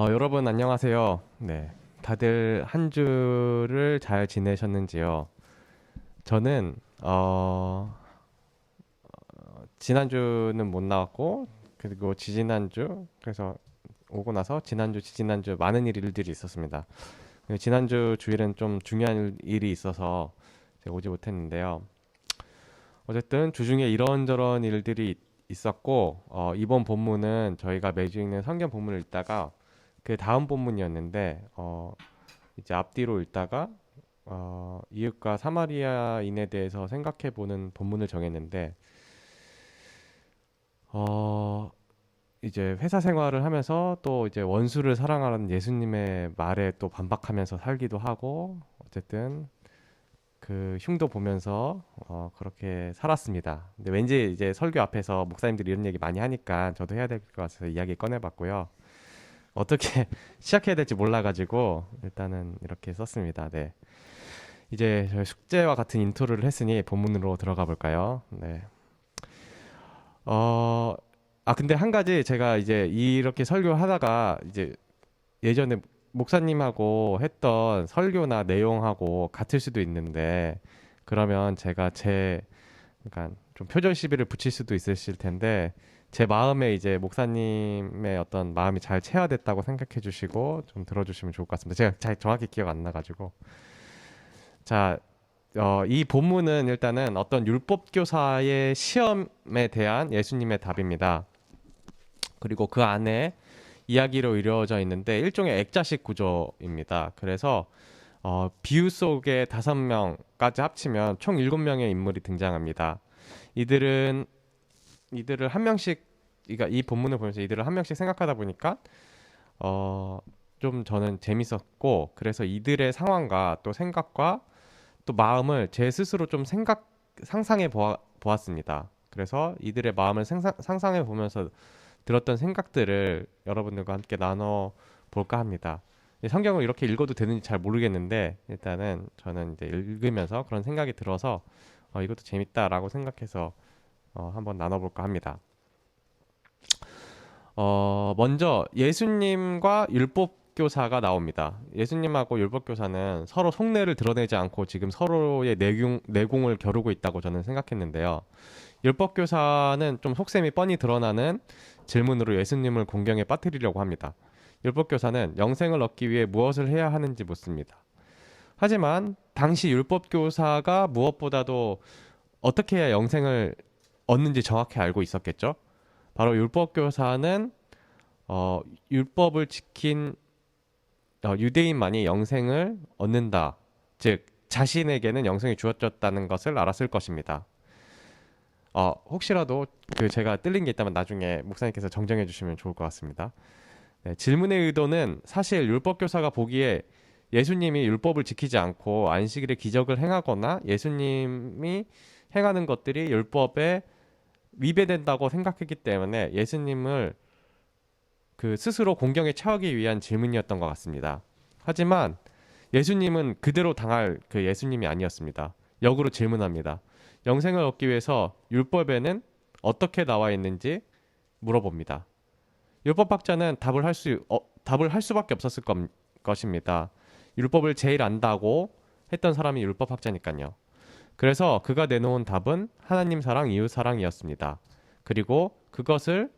여러분 안녕하세요. 네. 다들 한 주를 잘 지내셨는지요? 저는 지난주는 못 나왔고 그리고 지지난주 그래서 오고 나서 지난주 지지난주 많은 일들이 있었습니다. 그리고 지난주 주일은 좀 중요한 일이 있어서 제가 오지 못했는데요. 어쨌든 주중에 이런저런 일들이 있었고 이번 본문은 저희가 매주 읽는 성경 본문을 읽다가 그 다음 본문이었는데 이제 앞뒤로 읽다가 이웃과 사마리아인에 대해서 생각해 보는 본문을 정했는데 어, 이제 회사 생활을 하면서 또 이제 원수를 사랑하는 예수님의 말에 또 반박하면서 살기도 하고 어쨌든 그 흉도 보면서 그렇게 살았습니다. 근데 왠지 이제 설교 앞에서 목사님들이 이런 얘기 많이 하니까 저도 해야 될 것 같아서 이야기 꺼내봤고요. 어떻게 시작해야 될지 몰라가지고 일단은 이렇게 썼습니다. 네. 이제 저희 숙제와 같은 인트로를 했으니 본문으로 들어가 볼까요? 네. 어, 근데 한 가지 제가 이제 이렇게 설교하다가 이제 예전에 목사님하고 했던 설교나 내용하고 같을 수도 있는데 그러면 제가 제 그러니까 좀 표절 시비를 붙일 수도 있으실 텐데 제 마음에 이제 목사님의 어떤 마음이 잘 체화됐다고 생각해 주시고 좀 들어주시면 좋을 것 같습니다. 제가 잘 정확히 기억 안 나가지고 자, 이 본문은 일단은 어떤 율법 교사의 시험에 대한 예수님의 답입니다. 그리고 그 안에 이야기로 이루어져 있는데 일종의 액자식 구조입니다. 그래서 비유 속에 5명까지 합치면 총 7명의 인물이 등장합니다. 이들은 이들을 한 명씩 그러니까 이 본문을 보면서 이들을 한 명씩 생각하다 보니까 어, 좀 저는 재밌었고 그래서 이들의 상황과 또 생각과 또 마음을 제 스스로 좀 상상해 보았습니다. 그래서 이들의 마음을 상상해 보면서 들었던 생각들을 여러분들과 함께 나눠 볼까 합니다. 성경을 이렇게 읽어도 되는지 잘 모르겠는데 일단은 저는 이제 읽으면서 그런 생각이 들어서 이것도 재밌다라고 생각해서 한번 나눠볼까 합니다. 먼저 예수님과 율법교사가 나옵니다. 예수님하고 율법교사는 서로 속내를 드러내지 않고 지금 서로의 내공을 겨루고 있다고 저는 생각했는데요. 율법교사는 좀 속셈이 뻔히 드러나는 질문으로 예수님을 공경에 빠뜨리려고 합니다. 율법교사는 영생을 얻기 위해 무엇을 해야 하는지 묻습니다. 하지만 당시 율법교사가 무엇보다도 어떻게 해야 영생을 얻는지 정확히 알고 있었겠죠? 바로 율법교사는 율법을 지킨 유대인만이 영생을 얻는다. 즉 자신에게는 영생이 주어졌다는 것을 알았을 것입니다. 혹시라도 그 제가 틀린 게 있다면 나중에 목사님께서 정정해 주시면 좋을 것 같습니다. 네, 질문의 의도는 사실 율법교사가 보기에 예수님이 율법을 지키지 않고 안식일에 기적을 행하거나 예수님이 행하는 것들이 율법에 위배된다고 생각했기 때문에 예수님을 그 스스로 공경에 처하기 위한 질문이었던 것 같습니다. 하지만 예수님은 그대로 당할 그 예수님이 아니었습니다. 역으로 질문합니다. 영생을 얻기 위해서 율법에는 어떻게 나와 있는지 물어봅니다. 율법학자는 답을 할 수밖에 없었을 것입니다. 율법을 제일 안다고 했던 사람이 율법학자니까요. 그래서 그가 내놓은 답은 하나님 사랑, 이웃 사랑이었습니다. 그리고 그것을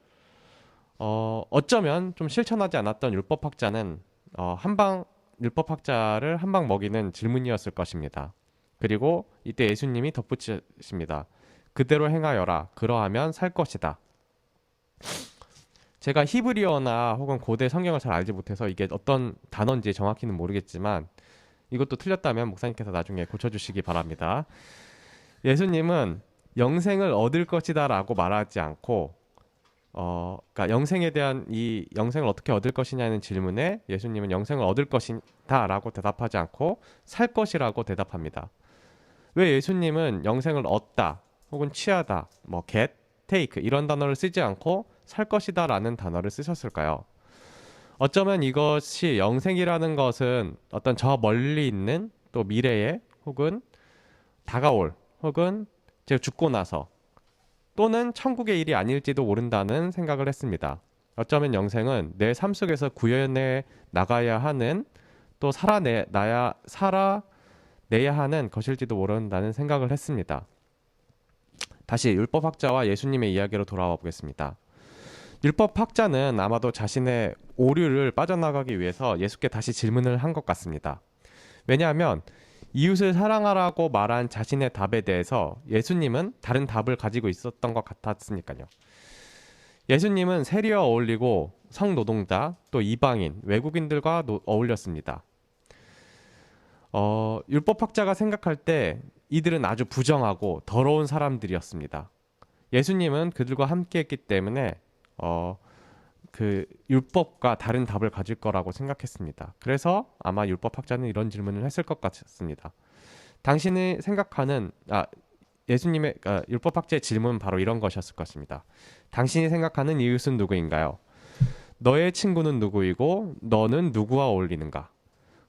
어쩌면 좀 실천하지 않았던 율법학자는 한방 율법학자를 한 방 먹이는 질문이었을 것입니다. 그리고 이때 예수님이 덧붙이십니다. 그대로 행하여라. 그러하면 살 것이다. 제가 히브리어나 혹은 고대 성경을 잘 알지 못해서 이게 어떤 단어인지 정확히는 모르겠지만 이것도 틀렸다면 목사님께서 나중에 고쳐주시기 바랍니다. 예수님은 영생을 얻을 것이다라고 말하지 않고 그러니까 영생에 대한 이 영생을 어떻게 얻을 것이냐는 질문에 예수님은 영생을 얻을 것이다라고 대답하지 않고 살 것이라고 대답합니다. 왜 예수님은 영생을 얻다 혹은 취하다, 뭐 get, take 이런 단어를 쓰지 않고 살 것이다라는 단어를 쓰셨을까요? 어쩌면 이것이 영생이라는 것은 어떤 저 멀리 있는 또 미래에 혹은 다가올 혹은 제가 죽고 나서 또는 천국의 일이 아닐지도 모른다는 생각을 했습니다. 어쩌면 영생은 내 삶 속에서 구현해 나가야 하는 또 살아내야 하는 것일지도 모른다는 생각을 했습니다. 다시 율법학자와 예수님의 이야기로 돌아와 보겠습니다. 율법학자는 아마도 자신의 오류를 빠져나가기 위해서 예수께 다시 질문을 한 것 같습니다. 왜냐하면 이웃을 사랑하라고 말한 자신의 답에 대해서 예수님은 다른 답을 가지고 있었던 것 같았으니까요. 예수님은 세리와 어울리고 성노동자, 또 이방인, 외국인들과 어울렸습니다. 율법학자가 생각할 때 이들은 아주 부정하고 더러운 사람들이었습니다. 예수님은 그들과 함께했기 때문에 그 율법과 다른 답을 가질 거라고 생각했습니다. 그래서 아마 율법학자는 이런 질문을 했을 것 같습니다. 당신이 생각하는 예수님의 율법학자의 질문은 바로 이런 것이었을 것입니다. 당신이 생각하는 이웃은 누구인가요? 너의 친구는 누구이고 너는 누구와 어울리는가?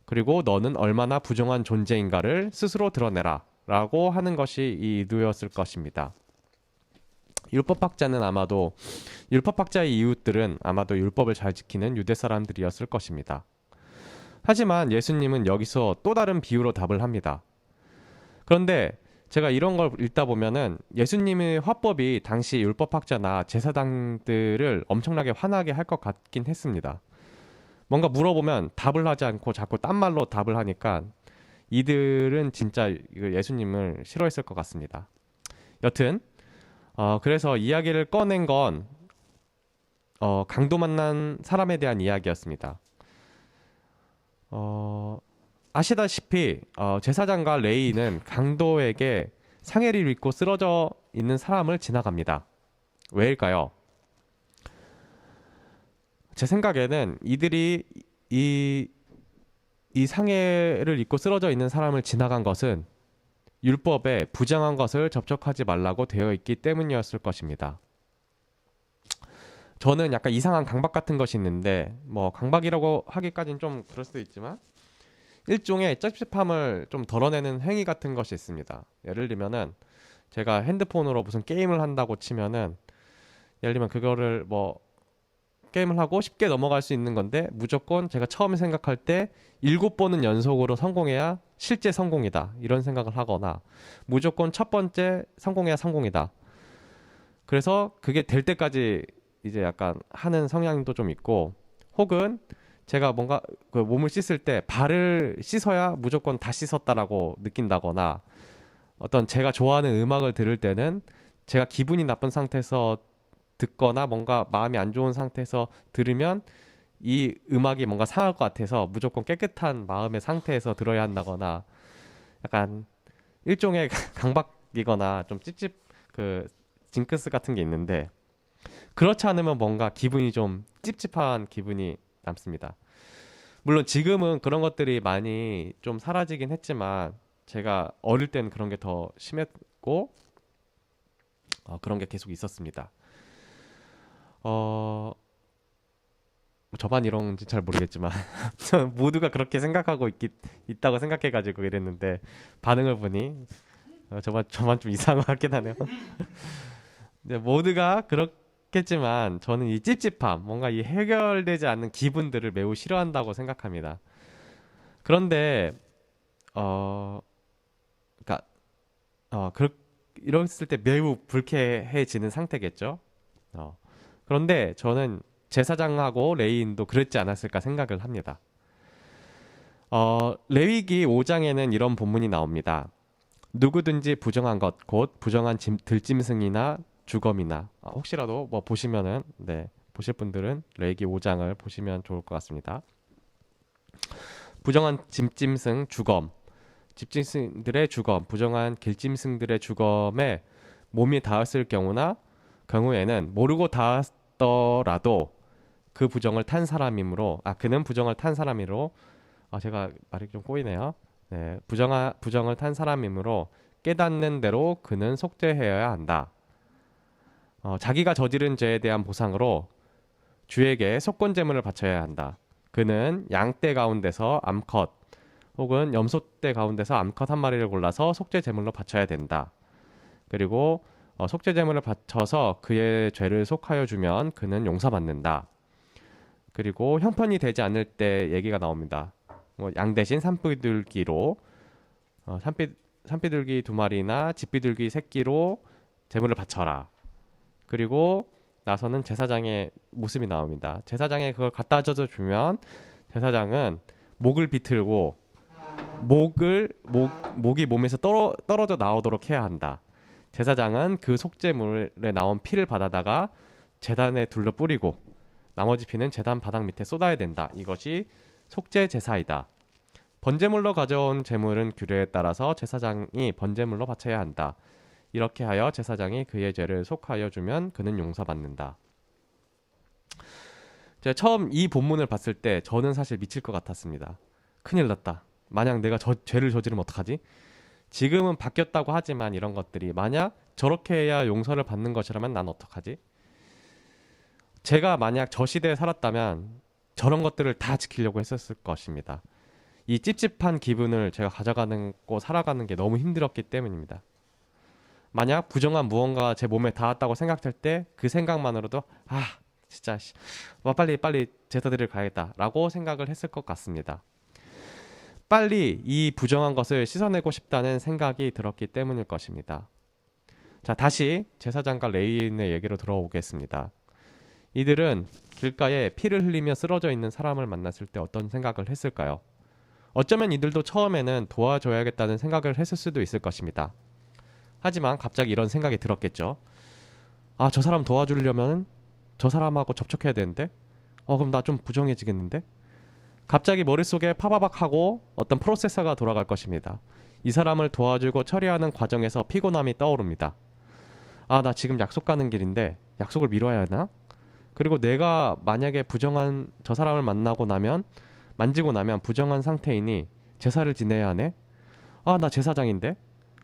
그리고 너는 얼마나 부정한 존재인가를 스스로 드러내라 라고 하는 것이 이 의도였을 것입니다. 율법학자의 이웃들은 아마도 율법을 잘 지키는 유대 사람들이었을 것입니다. 하지만 예수님은 여기서 또 다른 비유로 답을 합니다. 그런데 제가 이런 걸 읽다 보면은 예수님의 화법이 당시 율법학자나 제사장들을 엄청나게 화나게 할 것 같긴 했습니다. 뭔가 물어보면 답을 하지 않고 자꾸 딴 말로 답을 하니까 이들은 진짜 예수님을 싫어했을 것 같습니다. 여튼 그래서 이야기를 꺼낸 건 강도 만난 사람에 대한 이야기였습니다. 아시다시피 제사장과 레위인은 강도에게 상해를 입고 쓰러져 있는 사람을 지나갑니다. 왜일까요? 제 생각에는 이들이 이 상해를 입고 쓰러져 있는 사람을 지나간 것은 율법에 부정한 것을 접촉하지 말라고 되어 있기 때문이었을 것입니다. 저는 약간 이상한 강박 같은 것이 있는데 뭐 강박이라고 하기까지는 좀 그럴 수도 있지만 일종의 찝찝함을 좀 덜어내는 행위 같은 것이 있습니다. 예를 들면은 제가 핸드폰으로 무슨 게임을 한다고 치면은 예를 들면 그거를 뭐 게임을 하고 쉽게 넘어갈 수 있는 건데 무조건 제가 처음에 생각할 때 7번은 연속으로 성공해야 실제 성공이다 이런 생각을 하거나 무조건 첫 번째 성공해야 성공이다. 그래서 그게 될 때까지 이제 약간 하는 성향도 좀 있고 혹은 제가 뭔가 그 몸을 씻을 때 발을 씻어야 무조건 다 씻었다라고 느낀다거나 어떤 제가 좋아하는 음악을 들을 때는 제가 기분이 나쁜 상태에서 듣거나 뭔가 마음이 안 좋은 상태에서 들으면 이 음악이 뭔가 상할 것 같아서 무조건 깨끗한 마음의 상태에서 들어야 한다거나 약간 일종의 강박이거나 좀 찝찝 그 징크스 같은 게 있는데 그렇지 않으면 뭔가 기분이 좀 찝찝한 기분이 남습니다. 물론 지금은 그런 것들이 많이 좀 사라지긴 했지만 제가 어릴 때는 그런 게 더 심했고 그런 게 계속 있었습니다. 저만 이런지 잘 모르겠지만 모두가 그렇게 생각하고 있다고 생각해가지고 이랬는데 반응을 보니 저만 좀 이상한 것 같긴 하네요. 네, 모두가 그렇겠지만 저는 이 찝찝함, 뭔가 이 해결되지 않는 기분들을 매우 싫어한다고 생각합니다. 그런데 어, 그러니까 이랬을 때 매우 불쾌해지는 상태겠죠. 어, 그런데 저는 제사장하고 레위인도 그랬지 않았을까 생각을 합니다. 레위기 5장에는 이런 본문이 나옵니다. 누구든지 부정한 것, 곧 부정한 들짐승이나 주검이나 혹시라도 뭐 보시면은 보실 분들은 레위기 5장을 보시면 좋을 것 같습니다. 부정한 짐짐승, 주검, 집짐승들의 주검, 부정한 길짐승들의 주검에 몸이 닿았을 경우에는 모르고 닿았더라도 그 부정을 탄 사람이므로 그는 부정을 탄 사람이로 제가 말이 좀 꼬이네요. 네, 부정을 탄 사람이므로 깨닫는 대로 그는 속죄해야 한다. 자기가 저지른 죄에 대한 보상으로 주에게 속건제물을 바쳐야 한다. 그는 양떼 가운데서 암컷 혹은 염소떼 가운데서 암컷 한 마리를 골라서 속죄제물로 바쳐야 된다. 그리고 속죄제물을 바쳐서 그의 죄를 속하여 주면 그는 용서받는다. 그리고 형편이 되지 않을 때 얘기가 나옵니다. 뭐 양 대신 산비둘기로 산비둘기 두 마리나 집비둘기 새끼로 제물을 바쳐라. 그리고 나서는 제사장의 모습이 나옵니다. 제사장에 그걸 갖다 주면 제사장은 목을 비틀고 목이 몸에서 떨어져 나오도록 해야 한다. 제사장은 그 속죄물에 나온 피를 받아다가 제단에 둘러 뿌리고 나머지 피는 제단 바닥 밑에 쏟아야 된다. 이것이 속죄 제사이다. 번제물로 가져온 제물은 규례에 따라서 제사장이 번제물로 바쳐야 한다. 이렇게 하여 제사장이 그의 죄를 속하여 주면 그는 용서받는다. 제가 처음 이 본문을 봤을 때 저는 사실 미칠 것 같았습니다. 큰일 났다. 만약 내가 죄를 저지르면 어떡하지? 지금은 바뀌었다고 하지만 이런 것들이 만약 저렇게 해야 용서를 받는 것이라면 난 어떡하지? 제가 만약 저 시대에 살았다면 저런 것들을 다 지키려고 했었을 것입니다. 이 찝찝한 기분을 제가 가져가고 살아가는 게 너무 힘들었기 때문입니다. 만약 부정한 무언가가 제 몸에 닿았다고 생각할 때 그 생각만으로도 진짜 빨리 제사 드리러 가야겠다라고 생각을 했을 것 같습니다. 빨리 이 부정한 것을 씻어내고 싶다는 생각이 들었기 때문일 것입니다. 자, 다시 제사장과 레위인의 얘기로 들어오겠습니다. 이들은 길가에 피를 흘리며 쓰러져 있는 사람을 만났을 때 어떤 생각을 했을까요? 어쩌면 이들도 처음에는 도와줘야겠다는 생각을 했을 수도 있을 것입니다. 하지만 갑자기 이런 생각이 들었겠죠. 저 사람 도와주려면 저 사람하고 접촉해야 되는데 그럼 나 좀 부정해지겠는데? 갑자기 머릿속에 파바박 하고 어떤 프로세서가 돌아갈 것입니다. 이 사람을 도와주고 처리하는 과정에서 피곤함이 떠오릅니다. 나 지금 약속 가는 길인데 약속을 미뤄야 하나? 그리고 내가 만약에 부정한 저 사람을 만지고 나면 부정한 상태이니 제사를 지내야 하네? 나 제사장인데?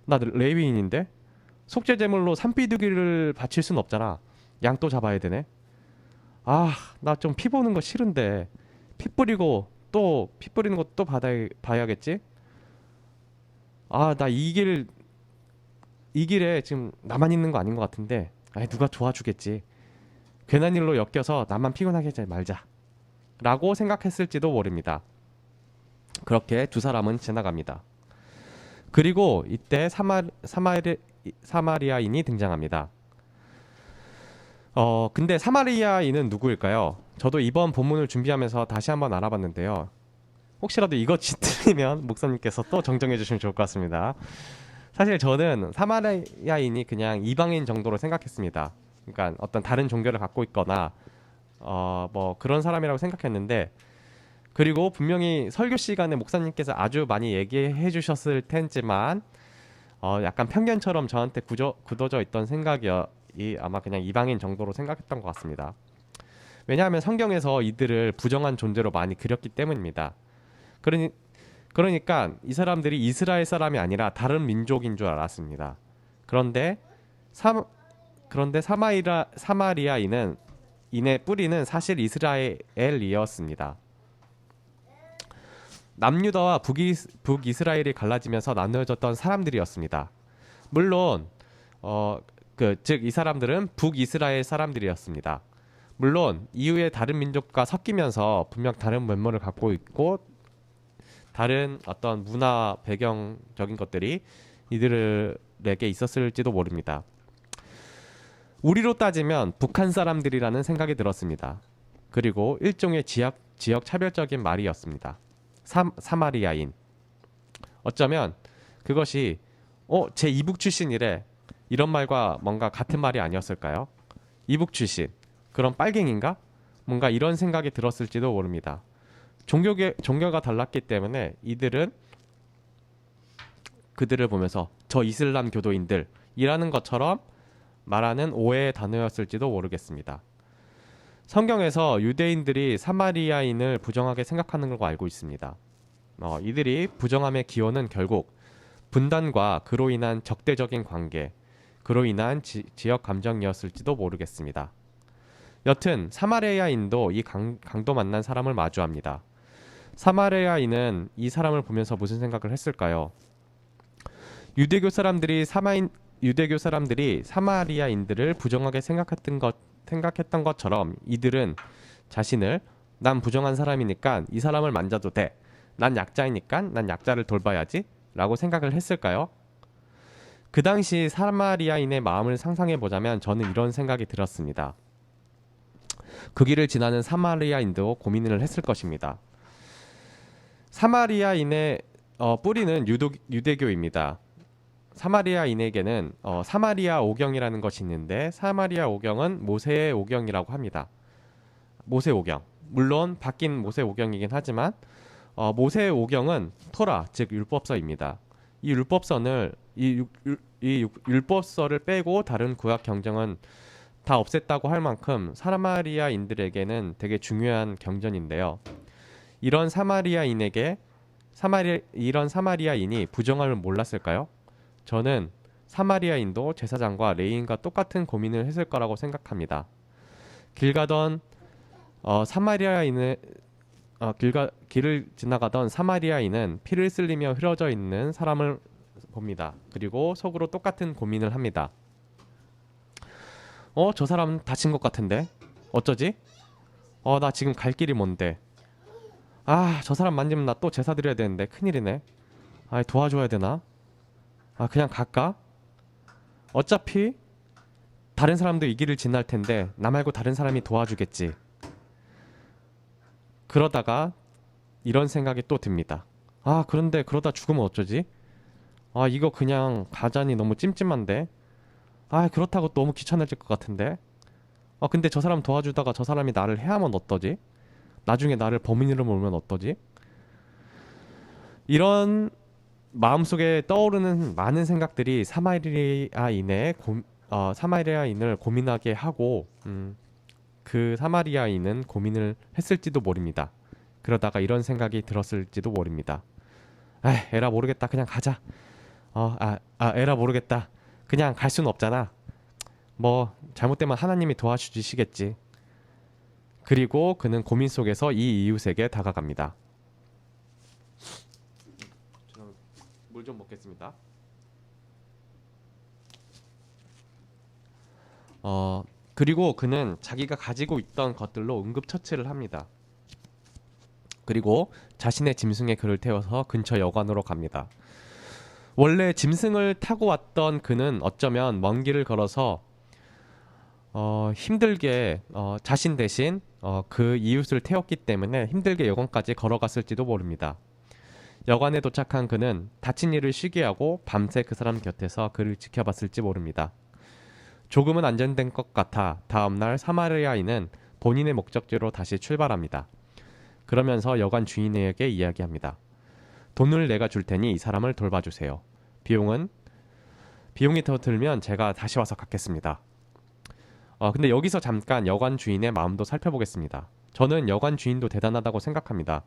나 레위인인데? 속죄제물로 산비둘기를 바칠 순 없잖아. 양도 잡아야 되네? 나 좀 피 보는 거 싫은데 피 뿌리고 또 피 뿌리는 것도 봐야겠지? 나 이 길에 지금 나만 있는 거 아닌 것 같은데 누가 도와주겠지. 괜한 일로 엮여서 나만 피곤하게 하지 말자 라고 생각했을지도 모릅니다. 그렇게 두 사람은 지나갑니다. 그리고 이때 사마리아인이 등장합니다. 근데 사마리아인은 누구일까요? 저도 이번 본문을 준비하면서 다시 한번 알아봤는데요. 혹시라도 이거 틀리면 목사님께서 또 정정해 주시면 좋을 것 같습니다. 사실 저는 사마리아인이 그냥 이방인 정도로 생각했습니다. 그러니까 어떤 다른 종교를 갖고 있거나 뭐 그런 사람이라고 생각했는데, 그리고 분명히 설교 시간에 목사님께서 아주 많이 얘기해 주셨을 텐지만 약간 편견처럼 저한테 굳어져 있던 생각이 아마 그냥 이방인 정도로 생각했던 것 같습니다. 왜냐하면 성경에서 이들을 부정한 존재로 많이 그렸기 때문입니다. 그러니까 이 사람들이 이스라엘 사람이 아니라 다른 민족인 줄 알았습니다. 그런데 사마리아인의 뿌리는 사실 이스라엘이었습니다. 남유다와 북이스라엘이 갈라지면서 나누어졌던 사람들이었습니다. 물론 즉 이 사람들은 북이스라엘 사람들이었습니다. 물론 이후에 다른 민족과 섞이면서 분명 다른 면모를 갖고 있고 다른 어떤 문화 배경적인 것들이 이들에게 있었을지도 모릅니다. 우리로 따지면 북한 사람들이라는 생각이 들었습니다. 그리고 일종의 지역 차별적인 말이었습니다. 사마리아인. 어쩌면 그것이 제 이북 출신이래, 이런 말과 뭔가 같은 말이 아니었을까요? 이북 출신, 그럼 빨갱인가? 뭔가 이런 생각이 들었을지도 모릅니다. 종교가 달랐기 때문에 이들은 그들을 보면서 저 이슬람 교도인들이라는 것처럼 말하는 오해의 단어였을지도 모르겠습니다. 성경에서 유대인들이 사마리아인을 부정하게 생각하는 걸로 알고 있습니다. 이들이 부정함의 기원은 결국 분단과 그로 인한 적대적인 관계, 그로 인한 지역 감정이었을지도 모르겠습니다. 여튼 사마리아인도 이 강도 만난 사람을 마주합니다. 사마리아인은 이 사람을 보면서 무슨 생각을 했을까요? 유대교 사람들이 사마리아인들을 부정하게 생각했던 것처럼 이들은 자신을 난 부정한 사람이니까 이 사람을 만져도 돼. 난 약자이니까 난 약자를 돌봐야지. 라고 생각을 했을까요? 그 당시 사마리아인의 마음을 상상해 보자면 저는 이런 생각이 들었습니다. 그 길을 지나는 사마리아인도 고민을 했을 것입니다. 사마리아인의 뿌리는 유대교입니다. 사마리아인에게는 사마리아 오경이라는 것이 있는데 사마리아 오경은 모세의 오경이라고 합니다. 모세 오경. 물론 바뀐 모세 오경이긴 하지만 모세의 오경은 토라 즉 율법서입니다. 이 율법서를 이 율법서를 빼고 다른 구약 경전은 다 없앴다고 할 만큼 사마리아인들에게는 되게 중요한 경전인데요. 이런 사마리아인에게 이런 사마리아인이 부정함을 몰랐을까요? 저는 사마리아인도 제사장과 레위인과 똑같은 고민을 했을 거라고 생각합니다. 길 가던 사마리아인을 길을 지나가던 사마리아인은 피를 쓸리며 흐려져 있는 사람을 봅니다. 그리고 속으로 똑같은 고민을 합니다. 저 사람 다친 것 같은데? 어쩌지? 나 지금 갈 길이 뭔데? 저 사람 만지면 나 또 제사 드려야 되는데 큰일이네. 도와줘야 되나? 그냥 갈까? 어차피 다른 사람도 이 길을 지날 텐데 나 말고 다른 사람이 도와주겠지. 그러다가 이런 생각이 또 듭니다. 그런데 그러다 죽으면 어쩌지? 이거 그냥 가자니 너무 찜찜한데? 그렇다고 너무 귀찮아질 것 같은데? 근데 저 사람 도와주다가 저 사람이 나를 해하면 어떠지? 나중에 나를 범인으로 몰면 어떠지? 이런 마음속에 떠오르는 많은 생각들이 사마리아인을 고민하게 하고 그 사마리아인은 고민을 했을지도 모릅니다. 그러다가 이런 생각이 들었을지도 모릅니다. 에라 모르겠다. 그냥 가자. 에라 모르겠다. 그냥 갈 수는 없잖아. 뭐 잘못되면 하나님이 도와주시겠지. 그리고 그는 고민 속에서 이 이웃에게 다가갑니다. 물 좀 먹겠습니다. 그리고 그는 자기가 가지고 있던 것들로 응급처치를 합니다. 그리고 자신의 짐승에 그를 태워서 근처 여관으로 갑니다. 원래 짐승을 타고 왔던 그는 어쩌면 먼 길을 걸어서 힘들게 자신 대신 그 이웃을 태웠기 때문에 힘들게 여관까지 걸어갔을지도 모릅니다. 여관에 도착한 그는 다친 이를 쉬게 하고 밤새 그 사람 곁에서 그를 지켜봤을지 모릅니다. 조금은 안전된 것 같아 다음날 사마리아인은 본인의 목적지로 다시 출발합니다. 그러면서 여관 주인에게 이야기합니다. 돈을 내가 줄 테니 이 사람을 돌봐주세요. 비용이 더 들면 제가 다시 와서 갚겠습니다. 근데 여기서 잠깐 여관 주인의 마음도 살펴보겠습니다. 저는 여관 주인도 대단하다고 생각합니다.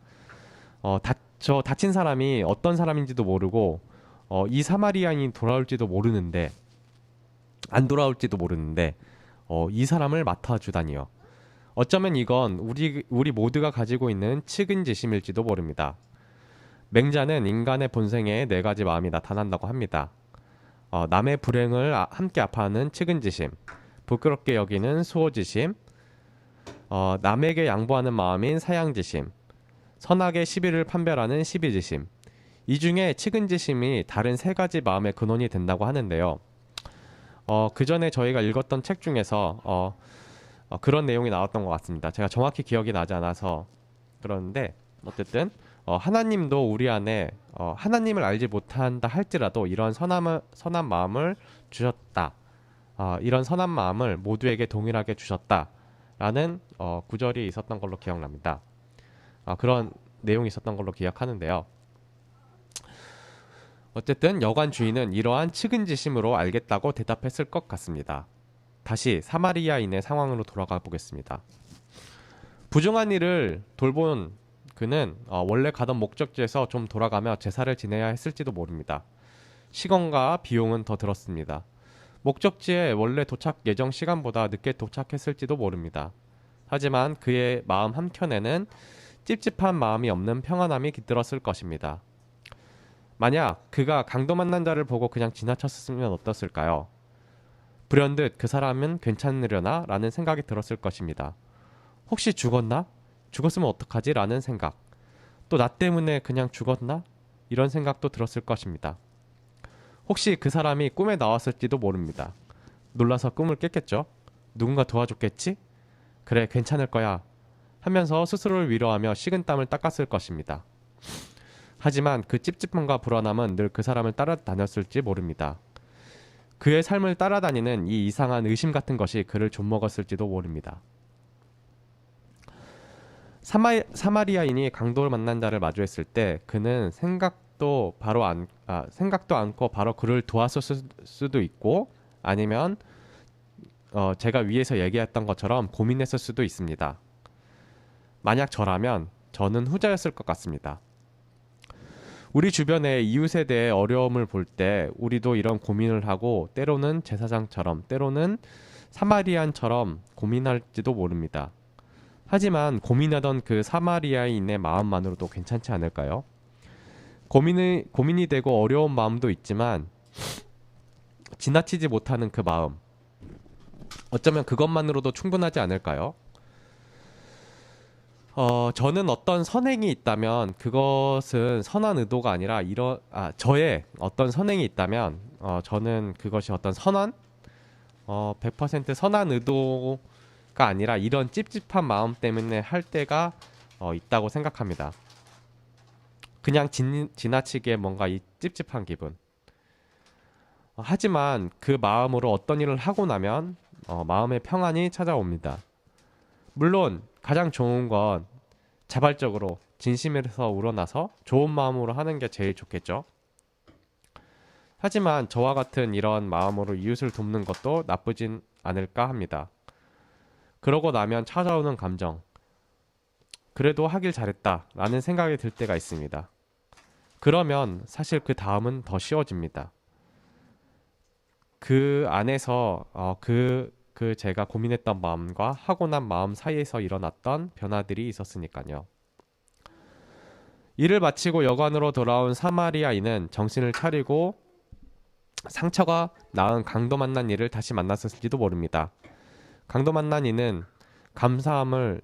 저 다친 사람이 어떤 사람인지도 모르고 이 사마리아인이 돌아올지도 모르는데 안 돌아올지도 모르는데 이 사람을 맡아주다니요. 어쩌면 이건 우리 모두가 가지고 있는 측은지심일지도 모릅니다. 맹자는 인간의 본성에 네 가지 마음이 나타난다고 합니다. 남의 불행을 함께 아파하는 측은지심, 부끄럽게 여기는 수호지심, 남에게 양보하는 마음인 사양지심, 선악의 시비를 판별하는 시비지심. 이 중에 측은지심이 다른 세 가지 마음의 근원이 된다고 하는데요. 그 전에 저희가 읽었던 책 중에서 그런 내용이 나왔던 것 같습니다. 제가 정확히 기억이 나지 않아서 그러는데 어쨌든 하나님도 우리 안에 하나님을 알지 못한다 할지라도 이런 선한 마음을 주셨다. 이런 선한 마음을 모두에게 동일하게 주셨다라는 구절이 있었던 걸로 기억납니다. 그런 내용이 있었던 걸로 기억하는데요. 어쨌든 여관 주인은 이러한 측은지심으로 알겠다고 대답했을 것 같습니다. 다시 사마리아인의 상황으로 돌아가 보겠습니다. 부정한 일을 돌본 그는 원래 가던 목적지에서 좀 돌아가며 제사를 지내야 했을지도 모릅니다. 시간과 비용은 더 들었습니다. 목적지에 원래 도착 예정 시간보다 늦게 도착했을지도 모릅니다. 하지만 그의 마음 한켠에는 찝찝한 마음이 없는 평안함이 깃들었을 것입니다. 만약 그가 강도 만난 자를 보고 그냥 지나쳤으면 어떻을까요? 불현듯 그 사람은 괜찮으려나? 라는 생각이 들었을 것입니다. 혹시 죽었나? 죽었으면 어떡하지? 라는 생각. 또 나 때문에 그냥 죽었나? 이런 생각도 들었을 것입니다. 혹시 그 사람이 꿈에 나왔을지도 모릅니다. 놀라서 꿈을 깼겠죠? 누군가 도와줬겠지? 그래, 괜찮을 거야. 하면서 스스로를 위로하며 식은땀을 닦았을 것입니다. 하지만 그 찝찝함과 불안함은 늘 그 사람을 따라다녔을지 모릅니다. 그의 삶을 따라다니는 이 이상한 의심 같은 것이 그를 좀먹었을지도 모릅니다. 사마리아인이 강도를 만난 자를 마주했을 때 그는 생각도 않고 바로 그를 도왔을 수도 있고 아니면 제가 위에서 얘기했던 것처럼 고민했을 수도 있습니다. 만약 저라면 저는 후자였을 것 같습니다. 우리 주변의 이웃에 대해 어려움을 볼 때 우리도 이런 고민을 하고 때로는 제사장처럼 때로는 사마리안처럼 고민할지도 모릅니다. 하지만 고민하던 그 사마리아인의 마음만으로도 괜찮지 않을까요? 고민이 되고 어려운 마음도 있지만 지나치지 못하는 그 마음. 어쩌면 그것만으로도 충분하지 않을까요? 저는 어떤 선행이 있다면 그것은 선한 의도가 아니라 저의 어떤 선행이 있다면 저는 그것이 어떤 100% 선한 의도가 아니라 이런 찝찝한 마음 때문에 할 때가 있다고 생각합니다. 그냥 지나치게 뭔가 이 찝찝한 기분. 하지만 그 마음으로 어떤 일을 하고 나면 마음의 평안이 찾아옵니다. 물론 가장 좋은 건 자발적으로 진심에서 우러나서 좋은 마음으로 하는 게 제일 좋겠죠. 하지만 저와 같은 이런 마음으로 이웃을 돕는 것도 나쁘진 않을까 합니다. 그러고 나면 찾아오는 감정, 그래도 하길 잘했다 라는 생각이 들 때가 있습니다. 그러면 사실 그 다음은 더 쉬워집니다. 그 안에서 제가 고민했던 마음과 하고 난 마음 사이에서 일어났던 변화들이 있었으니까요. 일을 마치고 여관으로 돌아온 사마리아인은 정신을 차리고 상처가 나은 강도 만난 이를 다시 만났을지도 모릅니다. 강도 만난 이는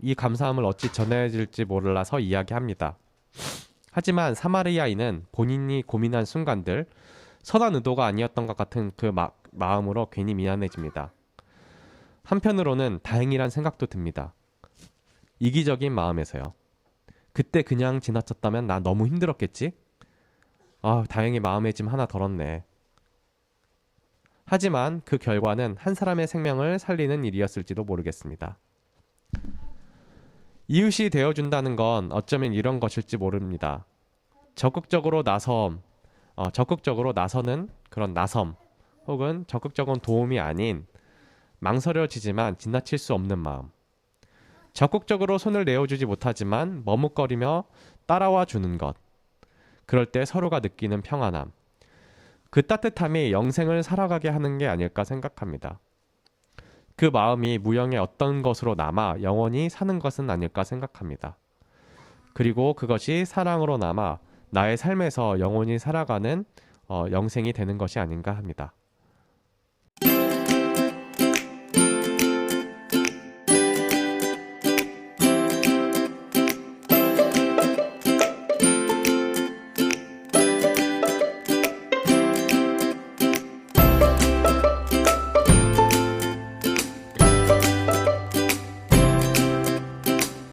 이 감사함을 어찌 전해질지 몰라서 이야기합니다. 하지만 사마리아인은 본인이 고민한 순간들, 선한 의도가 아니었던 것 같은 그 마음으로 괜히 미안해집니다. 한편으로는 다행이란 생각도 듭니다. 이기적인 마음에서요. 그때 그냥 지나쳤다면 나 너무 힘들었겠지? 다행히 마음의 짐 하나 덜었네. 하지만 그 결과는 한 사람의 생명을 살리는 일이었을지도 모르겠습니다. 이웃이 되어준다는 건 어쩌면 이런 것일지 모릅니다. 적극적으로 나서는 그런 나섬, 혹은 적극적인 도움이 아닌 망설여지지만 지나칠 수 없는 마음. 적극적으로 손을 내어주지 못하지만 머뭇거리며 따라와 주는 것. 그럴 때 서로가 느끼는 평안함. 그 따뜻함이 영생을 살아가게 하는 게 아닐까 생각합니다. 그 마음이 무형의 어떤 것으로 남아 영원히 사는 것은 아닐까 생각합니다. 그리고 그것이 사랑으로 남아 나의 삶에서 영원히 살아가는 영생이 되는 것이 아닌가 합니다.